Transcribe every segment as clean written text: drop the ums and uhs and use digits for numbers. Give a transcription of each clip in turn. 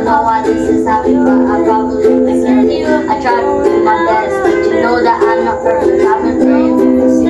know why this is happening, but I probably deserve it. I try to do my best, but you know that I'm not perfect. I've been praying for this.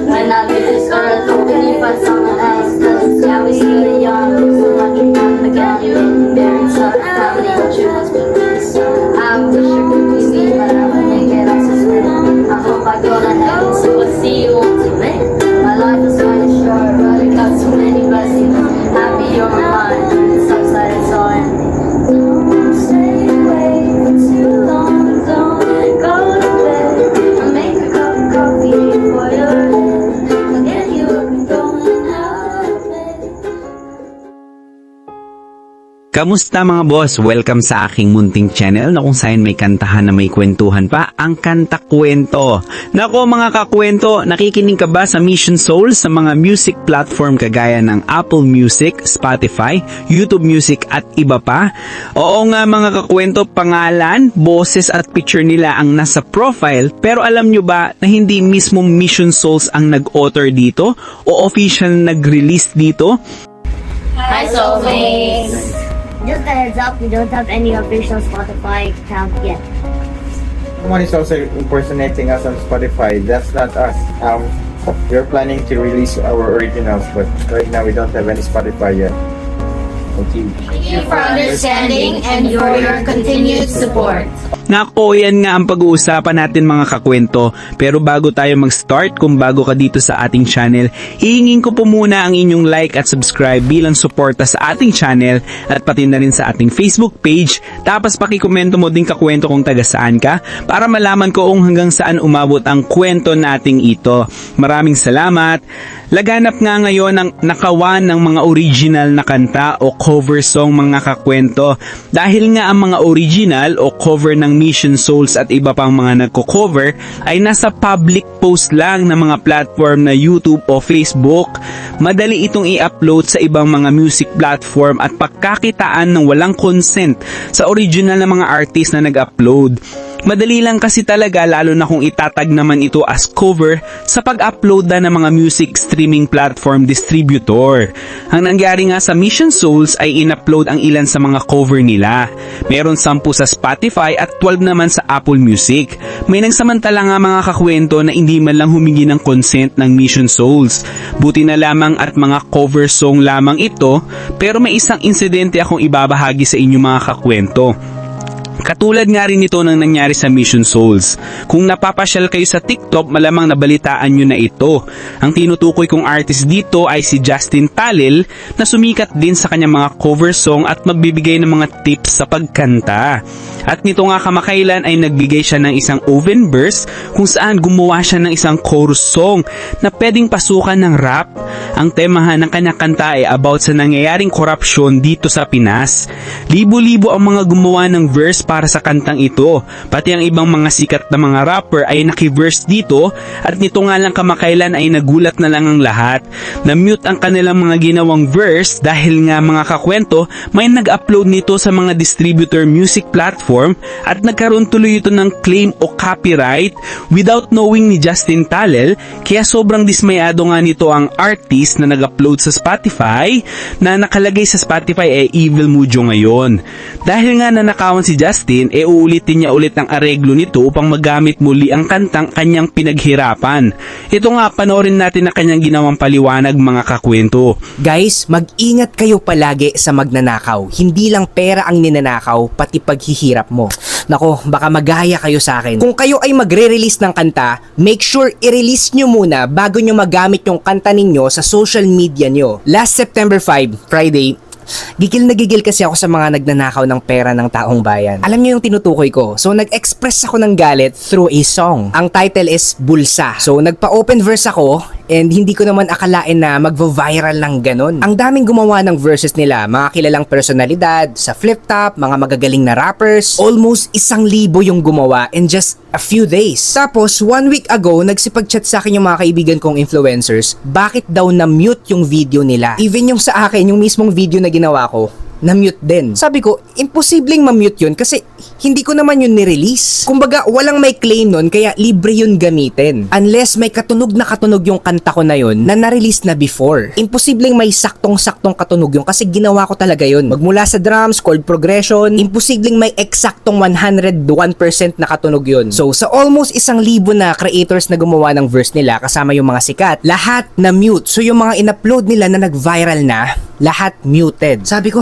When I leave this earth, hoping you find someone else. 'Cause yeah, we still young, so much we can't forget. There is a family, but you must be this. I wish I could be me, but I wouldn't make it up to split. I hope I go to heaven, so I'll see you once you make. My life is kinda short, but it got so many blessings. Happy you're mine, it sucks that it's all ending. Don't stay awake for too long, don't go to bed. I'll make a cup of coffee for your head. I'll get you up and going out of bed. Kamusta mga boss? Welcome sa aking munting channel na kung saan may kantahan na may kwentuhan pa, ang Kanta Kwento. Nako mga kakwento, nakikinig ka ba sa Mission Soul sa mga music platform kagaya ng Apple Music, Spotify, YouTube Music at iba pa? Oo nga mga kakwento, pangalan, boses at picture nila ang nasa profile, pero alam nyo ba na hindi mismo Mission Souls ang nag-author dito o official nag-release dito? Hi, soulmates! Just a heads up, we don't have any official Spotify account yet. Someone is also impersonating us on Spotify. That's not us. We're planning to release our originals, but right now we don't have any Spotify yet. Thank you. Thank you for understanding and for your continued support. Nako, yan nga ang pag-uusapan natin mga kakwento. Pero bago tayo mag-start, kung bago ka dito sa ating channel, hihingin ko po muna ang inyong like at subscribe bilang suporta sa ating channel at pati na rin sa ating Facebook page. Tapos pakikomento mo din kakwento kung taga saan ka para malaman ko kung hanggang saan umabot ang kwento nating ito. Maraming salamat! Laganap nga ngayon ang nakawan ng mga original na kanta o cover song mga kakwento. Dahil nga ang mga original o cover ng Mission Souls at iba pang mga nagko-cover ay nasa public post lang ng mga platform na YouTube o Facebook. Madali itong i-upload sa ibang mga music platform at pagkakitaan ng walang consent sa original na mga artist na nag-upload. Madali lang kasi talaga lalo na kung itatag naman ito as cover sa pag-upload na ng mga music streaming platform distributor. Ang nangyari nga sa Mission Souls ay in-upload ang ilan sa mga cover nila. Meron 10 sa Spotify at 12 naman sa Apple Music. May nagsamantala nga mga kakwento na hindi man lang humingi ng consent ng Mission Souls. Buti na lamang at mga cover song lamang ito, pero may isang insidente akong ibabahagi sa inyo mga kakwento. Katulad nga rin ito nang nangyari sa Mission Souls. Kung napapasyal kayo sa TikTok, malamang nabalitaan nyo na ito. Ang tinutukoy kong artist dito ay si Justin Talil na sumikat din sa kanyang mga cover song at magbibigay ng mga tips sa pagkanta. At nito nga kamakailan ay nagbigay siya ng isang oven verse kung saan gumawa siya ng isang chorus song na pwedeng pasukan ng rap. Ang temahan ng kanyang kanta ay about sa nangyayaring korupsyon dito sa Pinas. Libo-libo ang mga gumawa ng verse para sa kantang ito. Pati ang ibang mga sikat na mga rapper ay nakiverse dito at nito nga lang kamakailan ay nagulat na lang ang lahat. Na-mute ang kanilang mga ginawang verse dahil nga mga kakwento may nag-upload nito sa mga distributor music platform at nagkaroon tuloy ito ng claim o copyright without knowing ni Justin Talil, kaya sobrang dismayado nga nito ang artist na nag-upload sa Spotify na nakalagay sa Spotify ay Evil Mujo ngayon. Dahil nga nanakawan si Justin, uulitin niya ulit ang areglo nito upang magamit muli ang kantang kanyang pinaghirapan. Ito nga, panoorin natin na kanyang ginawang paliwanag mga kakwento. Guys, mag-ingat kayo palagi sa magnanakaw. Hindi lang pera ang ninanakaw, pati paghihirap mo. Nako, baka magaya kayo sa akin. Kung kayo ay magre-release ng kanta, make sure i-release nyo muna bago nyo magamit yung kanta ninyo sa social media nyo. Last September 5, Friday, gigil na gigil kasi ako sa mga nagnanakaw ng pera ng taong bayan. Alam niyo yung tinutukoy ko. So nag-express ako ng galit through a song. Ang title is Bulsa. So nagpa-open verse ako and hindi ko naman akalain na magvo-viral ng ganon. Ang daming gumawa ng verses nila, mga kilalang personalidad, sa flip top, mga magagaling na rappers. Almost 1,000 yung gumawa in just a few days. Tapos 1 week ago, nagsipag-chat sa akin yung mga kaibigan kong influencers, bakit daw na-mute yung video nila. Even yung sa akin, yung mismong video na ginawa ko, na-mute din. Sabi ko, imposibleng ma-mute yun kasi hindi ko naman yun nirelease. Kumbaga, walang may claim nun, kaya libre yun gamitin. Unless may katunog na katunog yung kanta ko na yun na na-release na before. Imposibleng may saktong-saktong katunog yun kasi ginawa ko talaga yun. Magmula sa drums, chord progression, imposibleng may eksaktong 101% na katunog yun. So, sa almost 1,000 na creators na gumawa ng verse nila, kasama yung mga sikat, lahat na mute. So, yung mga in-upload nila na nag-viral na, lahat muted. Sabi ko,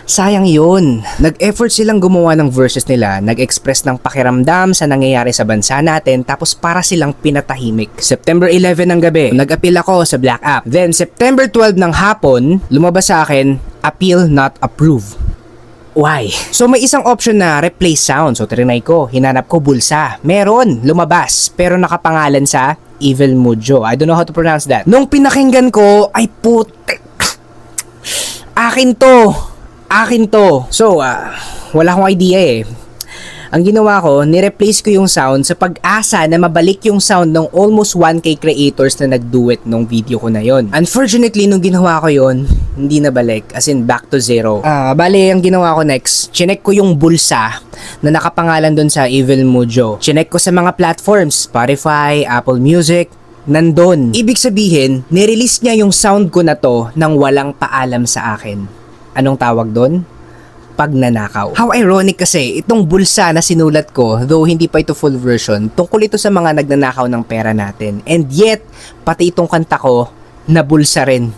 sayang yun. Nag-effort silang gumawa ng verses nila, nag-express ng pakiramdam sa nangyayari sa bansa natin, tapos para silang pinatahimik. September 11 ng gabi, nag-appeal ako sa Black App. Then, September 12 ng hapon, lumabas sa akin, appeal not approved. Why? So may isang option na replace sound. So trinay ko, hinanap ko bulsa. Meron, lumabas. Pero nakapangalan sa Evil Mujo. I don't know how to pronounce that. Nung pinakinggan ko, ay putik. Akin to. So, wala akong idea eh. Ang ginawa ko, nireplace ko yung sound sa pag-asa na mabalik yung sound ng almost 1K creators na nag-duet nung video ko na yon. Unfortunately, nung ginawa ko yon, hindi na balik. As in, back to zero. Bale, ang ginawa ko next, chinek ko yung bulsa na nakapangalan dun sa Evil Mujo. Chinek ko sa mga platforms, Spotify, Apple Music, nandun. Ibig sabihin, nirelease niya yung sound ko na to nang walang paalam sa akin. Anong tawag dun? Pagnanakaw. How ironic kasi, itong bulsa na sinulat ko, though hindi pa ito full version, tungkol ito sa mga nagnanakaw ng pera natin. And yet, pati itong kanta ko, nabulsa rin.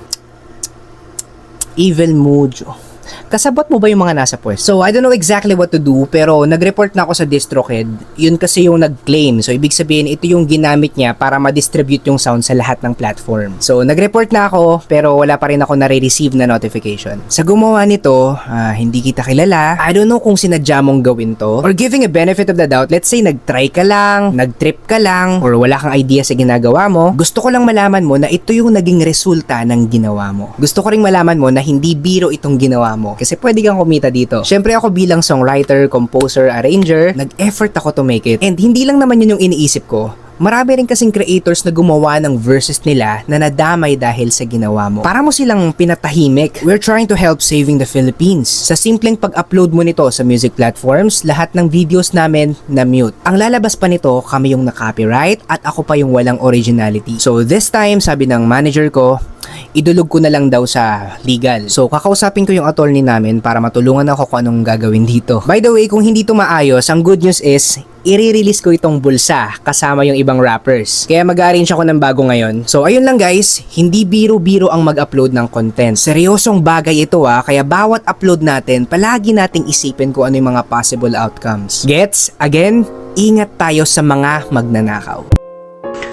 Evil Mujo. Kasabot mo ba yung mga nasa pwesto? So, I don't know exactly what to do, pero nag-report na ako sa DistroKid. Yun kasi yung nag-claim. So, ibig sabihin, ito yung ginamit niya para ma-distribute yung sound sa lahat ng platform. So, nag-report na ako, pero wala pa rin ako nare-receive na notification. Sa gumawa nito, hindi kita kilala. I don't know kung sinadya mong gawin to. Or giving a benefit of the doubt, let's say, nag-try ka lang, nag-trip ka lang, or wala kang idea sa ginagawa mo. Gusto ko lang malaman mo na ito yung naging resulta ng ginawa mo. Gusto ko ring malaman mo na hindi biro itong ginawa mo. Kasi pwede kang kumita dito. Syempre ako bilang songwriter, composer, arranger, nag-effort ako to make it. And hindi lang naman yun yung iniisip ko. Marami rin kasing creators na gumawa ng verses nila na nadamay dahil sa ginawa mo. Para mo silang pinatahimik. We're trying to help saving the Philippines. Sa simpleng pag-upload mo nito sa music platforms, lahat ng videos namin na mute. Ang lalabas pa nito, kami yung na-copyright at ako pa yung walang originality. So this time, sabi ng manager ko, idulog ko na lang daw sa legal. So kakausapin ko yung attorney namin para matulungan ako kung anong gagawin dito. By the way, kung hindi to maayos, ang good news is, i-release ko itong bulsa kasama yung ibang rappers. Kaya mag-arrange ako ng bago ngayon. So ayun lang guys, hindi biro-biro ang mag-upload ng content. Seryosong bagay ito kaya bawat upload natin, palagi nating isipin kung ano yung mga possible outcomes. Gets? Again, ingat tayo sa mga magnanakaw.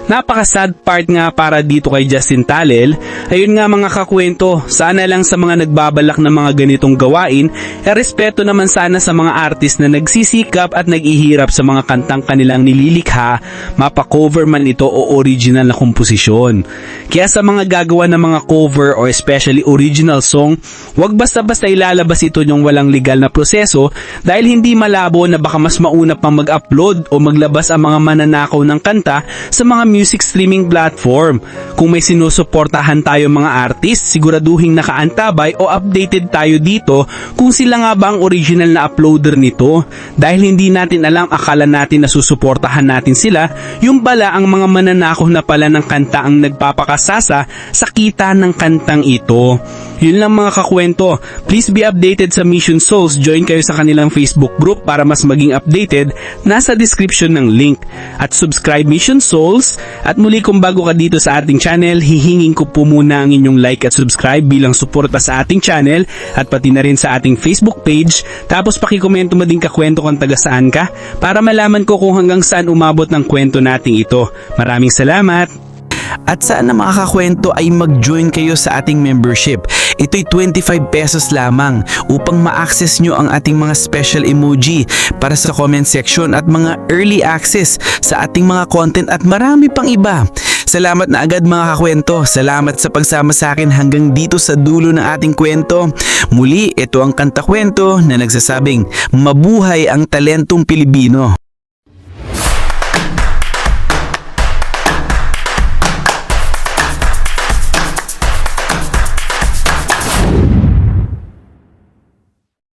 Napaka-sad part nga para dito kay Justin Talel. Ayun nga mga kakwento, sana lang sa mga nagbabalak ng mga ganitong gawain, respeto naman sana sa mga artist na nagsisikap at nag-ihirap sa mga kantang kanilang nililikha, mapa-cover man ito o original na komposisyon. Kaya sa mga gagawa ng mga cover or especially original song, wag basta-basta ilalabas ito yung walang legal na proseso dahil hindi malabo na baka mas mauna pang mag-upload o maglabas ang mga mananakaw ng kanta sa mga music streaming platform. Kung may sinusuportahan tayo mga artist, siguraduhin nakaantabay o updated tayo dito kung sila nga ba ang original na uploader nito. Dahil hindi natin alam, akala natin na susuportahan natin sila, yung pala ang mga mananakaw na pala ng kanta ang nagpapakasasa sa kita ng kantang ito. Yun lang mga kakwento. Please be updated sa Mission Souls. Join kayo sa kanilang Facebook group para mas maging updated. Nasa description ng link. At subscribe Mission Souls. At muli kung bago ka dito sa ating channel, hihingin ko po muna ang inyong like at subscribe bilang suporta sa ating channel at pati na rin sa ating Facebook page. Tapos pakikomento mo din kakwento kung taga saan ka para malaman ko kung hanggang saan umabot ng kwento nating ito. Maraming salamat! At sana mga kakwento ay mag-join kayo sa ating membership. Ito'y 25 pesos lamang upang ma-access nyo ang ating mga special emoji para sa comment section at mga early access sa ating mga content at marami pang iba. Salamat na agad mga kakwento. Salamat sa pagsama sa akin hanggang dito sa dulo ng ating kwento. Muli, ito ang Kanta Kwento na nagsasabing, mabuhay ang talentong Pilipino.